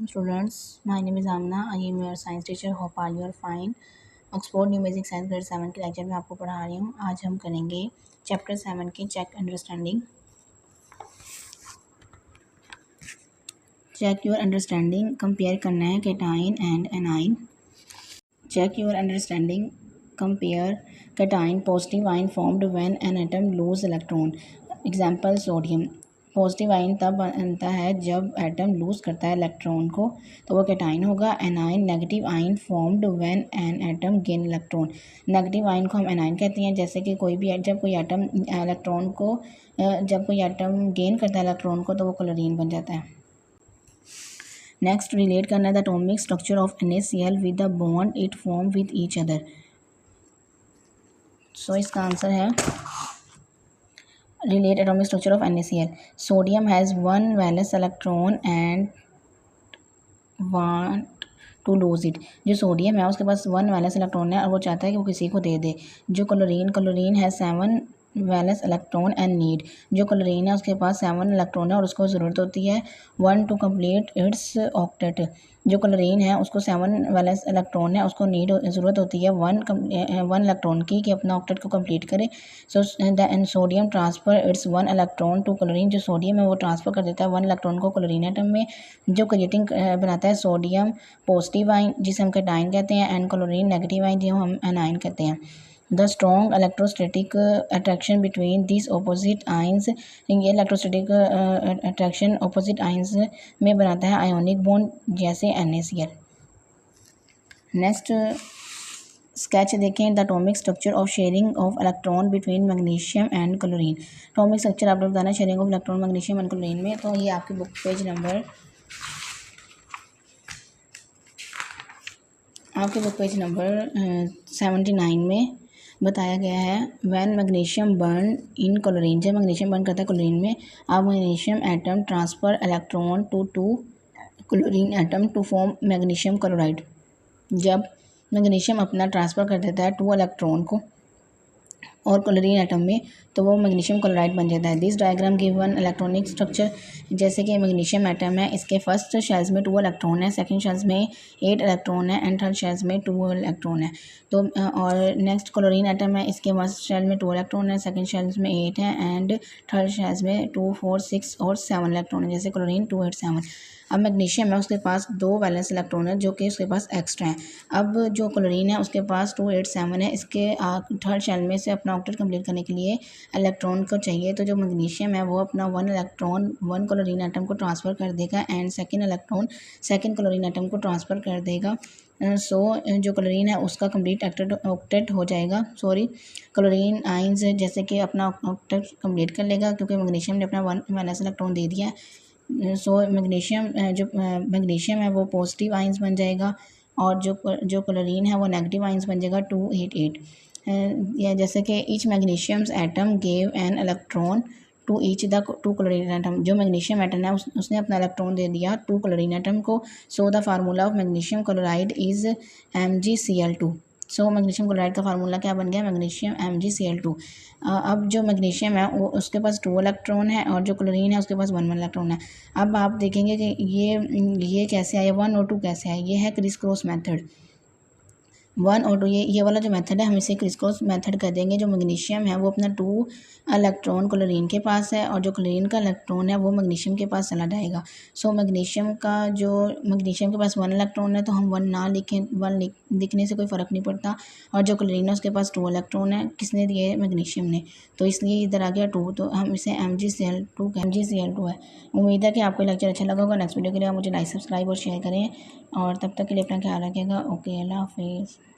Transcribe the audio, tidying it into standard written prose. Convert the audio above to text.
Students, my name is Amna. I am your science teacher. Hope all you are fine. Oxford new basic science grade 7 के lecture में आपको पढ़ा रही हूँ। आज हम करेंगे चैप्टर 7 की check understanding. Check your understanding compare करना है cation and anion. Check your understanding compare cation positive ion formed when an atom lose electron. Example sodium. Positive ion तब बनता है जब एटम लूज करता है इलेक्ट्रॉन को, तो वो कैटाइन होगा। A9 negative ion formed when an atom gain electron. Negative ion को हम एनाइन कहते हैं। जैसे कि जब कोई एटम गेन करता है इलेक्ट्रॉन को, तो वो क्लोरीन बन जाता है। नेक्स्ट रिलेट करना है the atomic structure of NaCl with the bond it form with each other. So इसका आंसर है relate atomic structure of NaCl. Sodium has one valence electron and want to lose it. जो sodium है उसके पास 1 valence electron है और वो चाहता है कि वो किसी को दे दे। जो क्लोरीन है 7 वैलेंस इलेक्ट्रॉन एंड नीड। जो क्लोरीन है उसके पास 7 इलेक्ट्रॉन है और उसको ज़रूरत होती है 1 टू कम्प्लीट इट्स ऑक्टेट। जो क्लोरीन है उसको 7 वैलेंस इलेक्ट्रॉन है, उसको ज़रूरत होती है 1 इलेक्ट्रॉन की कि अपना ऑक्टेट को कंप्लीट करे। So the sodium transfer its 1 electron to chlorine. जो सोडियम है वो ट्रांसफ़र कर देता है 1 इलेक्ट्रॉन को क्लोरीन एटम में, जो क्रिएटिंग बनाता है सोडियम पॉजिटिव आयन जिसे हम कैटाइन कहते हैं, एंड क्लोरीन नेगेटिव आयन जो हम एनाइन कहते हैं। The strong electrostatic attraction between this opposite ions. ये इलेक्ट्रोस्टैटिक अट्रैक्शन ऑपोजिट आयंस में बनाता है आयोनिक बॉन्ड जैसे NaCl। नेक्स्ट स्केच देखें the atomic structure of sharing of electron between magnesium and chlorine. Atomic structure आपको बताना sharing of electron magnesium and chlorine में। तो ये आपकी बुक पेज नंबर 79 में बताया गया है। When magnesium burn in chlorine, जब मैग्नीशियम बर्न करता है क्लोरीन में, अब magnesium atom transfer electron to chlorine atom to form magnesium chloride. जब मैग्नीशियम अपना ट्रांसफ़र कर देता है 2 इलेक्ट्रॉन को और क्लोरीन एटम में, तो वो मैग्नीशियम क्लोराइड बन जाता है। This diagram give one electronic structure. जैसे कि मैग्नीशियम एटम है, इसके फर्स्ट शेल्स में 2 इलेक्ट्रॉन है, सेकंड शेल्स में 8 इलेक्ट्रॉन है एंड थर्ड शेल्स में 2 इलेक्ट्रॉन है। तो और नेक्स्ट क्लोरीन एटम है, इसके फर्स्ट शेल में 2 इलेक्ट्रॉन है, सेकंड शेल्स में 8 है एंड थर्ड शेल्स में 2, 4, 6 और 7 इलेक्ट्रॉन है, जैसे क्लोरीन 2, 8, 7। अब मैग्नीशियम है उसके पास 2 वैलेंस इलेक्ट्रॉन है जो कि उसके पास एक्स्ट्रा है। अब जो क्लोरीन है उसके पास 2, 8, 7 है। इसके थर्ड शेल में से अपना ऑक्टेट कंप्लीट करने के लिए इलेक्ट्रॉन को चाहिए, तो जो मैग्नीशियम है वो अपना 1 इलेक्ट्रॉन 1 क्लोरीन एटम को ट्रांसफ़र कर देगा and second electron second chlorine atom को ट्रांसफ़र कर देगा। जो क्लोरीन है उसका कंप्लीट ऑक्टेट हो जाएगा। क्लोरीन आइंस जैसे कि अपना ऑक्टेट कंप्लीट कर लेगा क्योंकि मैग्नीशियम ने अपना 1 वैलेंस इलेक्ट्रॉन दे दिया है। मैग्नीशियम है वो पॉजिटिव आइंस बन जाएगा और जो क्लोरीन है वो नेगेटिव आइंस बन जाएगा 288। या जैसे कि each magnesiums atom gave an electron to each the 2 chlorine atom. जो मैग्नीशियम एटम है उसने अपना इलेक्ट्रॉन दे दिया 2 क्लोरीन एटम को। So the formula of magnesium chloride is MgCl2। So magnesium chloride का फार्मूला क्या बन गया? Magnesium MgCl2। अब जो मैग्नीशियम है वो उसके पास 2 इलेक्ट्रॉन है और जो क्लोरीन है उसके पास 1 इलेक्ट्रॉन है। अब आप देखेंगे कि ये कैसे आया, 1 और 2 कैसे आया। ये है क्रिस क्रॉस मेथड। 1 और 2 ये वाला जो मेथड है हम इसे क्रिस क्रॉस मेथड कर देंगे। जो मैग्नीशियम है वो अपना 2 इलेक्ट्रॉन क्लोरीन के पास है और जो क्लोरीन का इलेक्ट्रॉन है वो मैग्नीशियम के पास चला जाएगा। सो मैग्नीशियम के पास 1 इलेक्ट्रॉन है तो हम 1 ना लिखें, 1 लिखने से कोई फ़र्क नहीं पड़ता। और जो क्लोरीन है उसके पास 2 इलेक्ट्रॉन है, किसने दिए? मैग्नीशियम ने, तो इसलिए इधर आ गया 2, तो हम इसे MgCl2 है। उम्मीद है कि आपको लेक्चर अच्छा लगा होगा। नेक्स्ट वीडियो के लिए आप मुझे लाइक, सब्सक्राइब और शेयर करें और तब तक के लिए अपना ख्याल रखिएगा। ओके, अल्लाह हाफिज़।